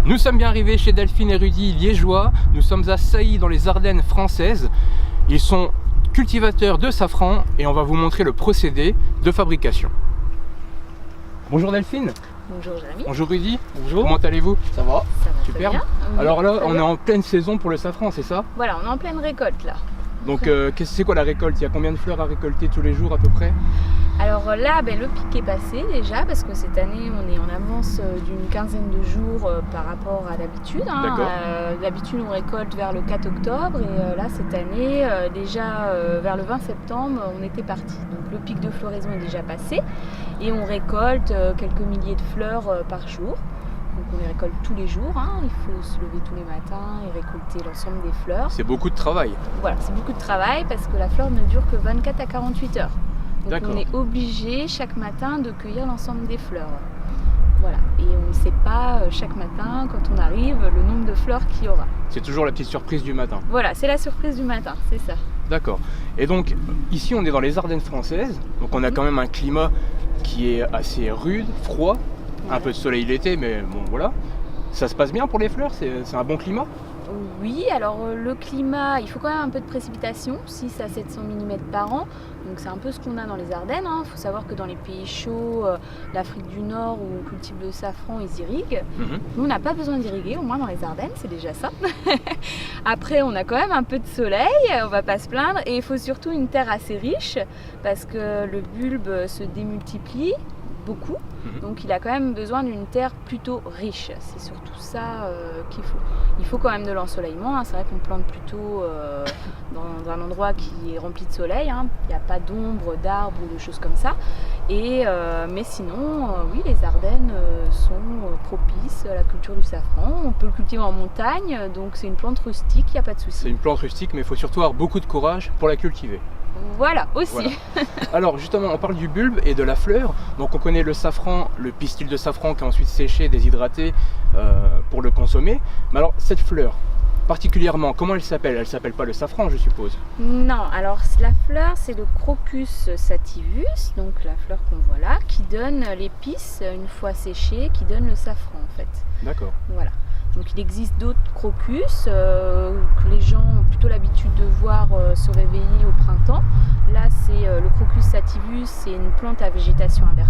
Nous sommes bien arrivés chez Delphine et Rudy, liégeois. Nous sommes à Sailly dans les Ardennes françaises. Ils sont cultivateurs de safran et on va vous montrer le procédé de fabrication. Bonjour Delphine. Bonjour Jérémy. Bonjour Rudy. Bonjour. Comment allez-vous? Ça va? Ça va Super. très bien. Oui, Alors là, très on est bien. en pleine saison pour le safran, c'est ça? Voilà, on est en pleine récolte là. Donc c'est quoi la récolte? Il y a combien de fleurs à récolter tous les jours à peu près? Alors là, le pic est passé déjà parce que cette année on est en avance d'une quinzaine de jours par rapport à d'habitude. D'accord. D'habitude on récolte vers le 4 octobre et là cette année déjà vers le 20 septembre on était parti. Donc le pic de floraison est déjà passé et on récolte quelques milliers de fleurs par jour. Donc on les récolte tous les jours, il faut se lever tous les matins et récolter l'ensemble des fleurs. C'est beaucoup de travail. Voilà, c'est beaucoup de travail parce que la fleur ne dure que 24 à 48 heures. Donc D'accord. on est obligé chaque matin de cueillir l'ensemble des fleurs. Voilà, et on ne sait pas chaque matin quand on arrive le nombre de fleurs qu'il y aura. C'est toujours la petite surprise du matin. Voilà, c'est la surprise du matin, c'est ça. D'accord. Et donc ici on est dans les Ardennes françaises, donc on a quand même un climat qui est assez rude, froid, un peu de soleil l'été, mais bon voilà. Ça se passe bien pour les fleurs, c'est un bon climat? Oui, alors le climat, il faut quand même un peu de précipitation, 6 à 700 mm par an. Donc c'est un peu ce qu'on a dans les Ardennes. Il faut savoir que dans les pays chauds, l'Afrique du Nord où on cultive le safran, ils irriguent. Nous, on n'a pas besoin d'irriguer, au moins dans les Ardennes, c'est déjà ça. Après, on a quand même un peu de soleil, on va pas se plaindre. Et il faut surtout une terre assez riche parce que le bulbe se démultiplie beaucoup. Donc il a quand même besoin d'une terre plutôt riche. C'est surtout ça qu'il faut. Il faut quand même de l'ensoleillement. C'est vrai qu'on plante plutôt dans un endroit qui est rempli de soleil. Il n'y a pas d'ombre, d'arbres ou de choses comme ça. Mais sinon, oui, les Ardennes sont propices à la culture du safran. On peut le cultiver en montagne, donc c'est une plante rustique, il n'y a pas de souci. C'est une plante rustique, mais il faut surtout avoir beaucoup de courage pour la cultiver. Voilà, aussi. Voilà. Alors justement, on parle du bulbe et de la fleur. Donc on connaît le safran, le pistil de safran qui est ensuite séché, déshydraté pour le consommer. Mais alors cette fleur, particulièrement, comment elle s'appelle? Elle s'appelle pas le safran, je suppose? Non, alors la fleur c'est le Crocus sativus, donc la fleur qu'on voit là, qui donne l'épice une fois séchée, qui donne le safran en fait. D'accord. Voilà. Donc il existe d'autres crocus que les gens ont plutôt l'habitude de voir se réveiller au printemps. Là c'est le Crocus sativus, c'est une plante à végétation inverse.